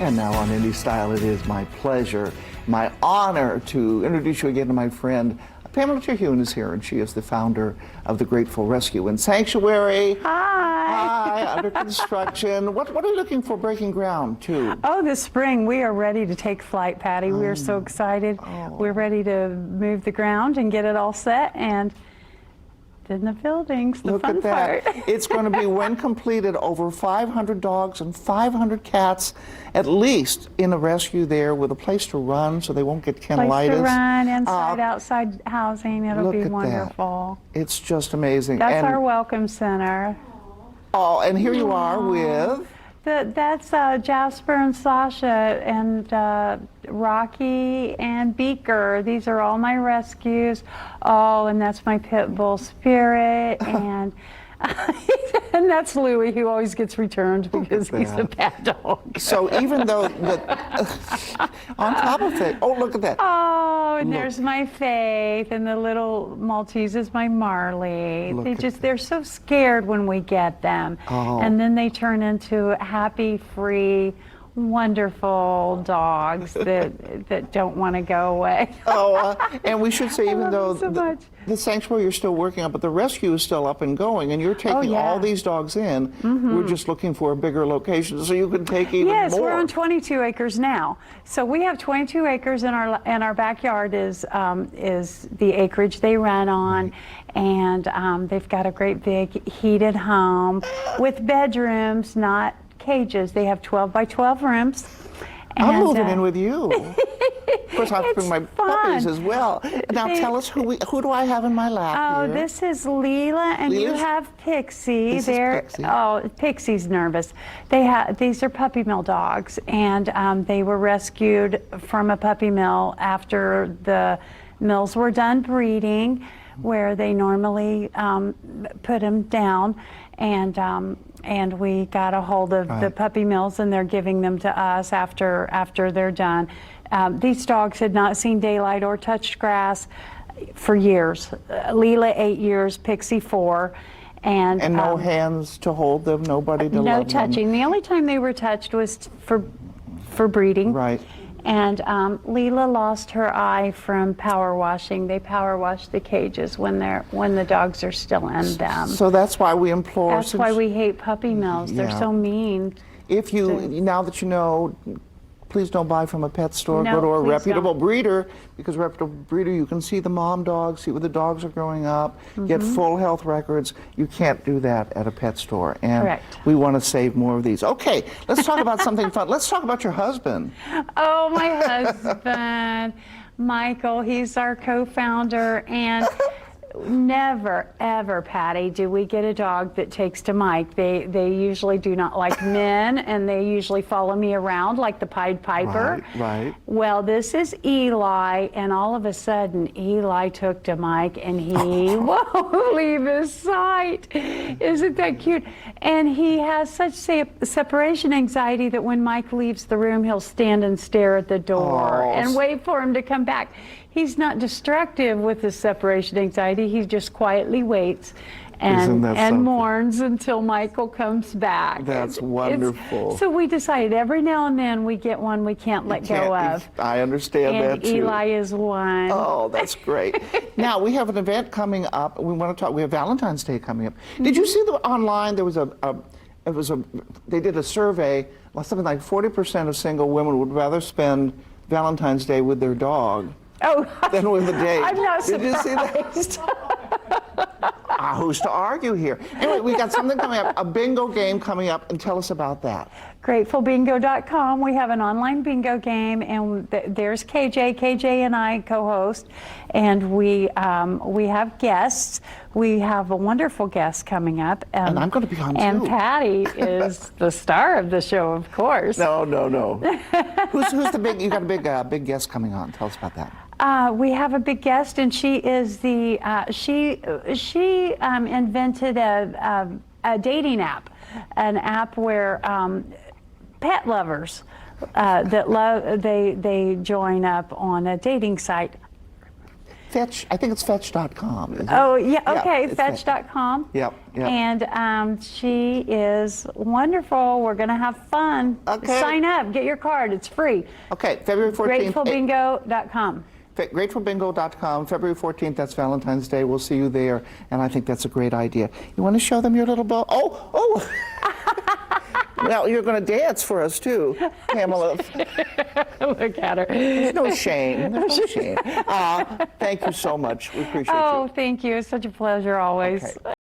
And now on Indy Style, it is my pleasure, my honor to introduce you again to my friend, Pamela Terhune is here, and she is the founder of the Grateful Rescue and Sanctuary. Hi. Hi, under construction. What are you looking for breaking ground to? Oh, this spring we are ready to take flight, Patty. We are so excited. Oh. We're ready to move the ground and get it all set and in the buildings, the Look fun at that. part. It's going to be, when completed, over 500 dogs and 500 cats, at least, in a rescue there with a place to run so they won't get kennelitis. Place to run, inside, outside housing. It'll be wonderful. That. It's just amazing. That's our welcome center. Oh, and here you are with... That's Jasper and Sasha and Rocky and Beaker. These are all my rescues. Oh, and that's my pit bull Spirit, and and that's Louie, who always gets returned because he's a bad dog. So even though on top of it, oh, look at that. Oh, and there's my Faith, and the little Maltese is my Marley. They're so scared when we get them. Oh. And then they turn into happy, free, wonderful dogs that don't want to go away. Oh, and we should say, even though so the sanctuary you're still working on, but the rescue is still up and going, and you're taking all these dogs in. We're just looking for a bigger location so you can take even more. Yes, we're on 22 acres now. So we have 22 acres in our backyard is the acreage they run on, and they've got a great big heated home with bedrooms, not cages. They have 12 by 12 rooms. I'm moving in with you. Of course, I have to bring my puppies as well. Now tell us, who do I have in my lap here? This is Leela, and you have Pixie. This is Pixie. Oh, Pixie's nervous. These are puppy mill dogs, and they were rescued from a puppy mill after the mills were done breeding, where they normally put them down, and we got a hold of the puppy mills, and they're giving them to us after they're done. These dogs had not seen daylight or touched grass for years. Leela 8 years, Pixie 4. And no hands to hold them, nobody to love them. No touching. The only time they were touched was for breeding. Right. And Leela lost her eye from power washing. They power wash the cages when the dogs are still in them. So that's why we implore. That's why we hate puppy mills. They're so mean. If now that you know, please don't buy from a pet store. No, go to a reputable breeder, because reputable breeder, you can see the mom dogs, see where the dogs are growing up, get full health records. You can't do that at a pet store. And we want to save more of these. Okay, let's talk about something fun. Let's talk about your husband. Oh, my husband, Michael. He's our co-founder, and never, ever, Patty, do we get a dog that takes to Mike. They usually do not like men, and they usually follow me around like the Pied Piper. Right. Well, this is Eli, and all of a sudden, Eli took to Mike, and he won't leave his sight. Isn't that cute? And he has such separation anxiety that when Mike leaves the room, he'll stand and stare at the door and wait for him to come back. He's not destructive with his separation anxiety. He just quietly waits and mourns until Michael comes back. That's wonderful. So we decided every now and then we get one we can't let go of. I understand that too. And Eli is one. Oh, that's great. Now we have an event coming up. We want to talk. We have Valentine's Day coming up. Did you see online? There was they did a survey. Well, something like 40% of single women would rather spend Valentine's Day with their dog than with a date. I'm not surprised. Did you see that? Who's to argue here? Anyway, we got something coming up, a bingo game coming up, and tell us about that. GratefulBingo.com. We have an online bingo game, and there's KJ. KJ and I co-host, and we have guests. We have a wonderful guest coming up. And I'm going to be on too. And Patty is the star of the show, of course. No. Who's the big? You got a big guest coming on. Tell us about that. We have a big guest, and she is the she invented a dating app, an app where pet lovers they join up on a dating site. Fetch, I think it's fetch.com. Is it? Oh, yeah, okay, it's Fetch. fetch.com. Yep, yep. And she is wonderful. We're going to have fun. Okay. Sign up, get your card. It's free. Okay, February 14th. GratefulBingo.com. GratefulBingo.com, February 14th, that's Valentine's Day. We'll see you there, and I think that's a great idea. You want to show them your little bow? Oh! Well, you're going to dance for us, too, Pamela. Look at her. There's no shame. There's no shame. Thank you so much. We appreciate you. Oh, thank you. It's such a pleasure always. Okay.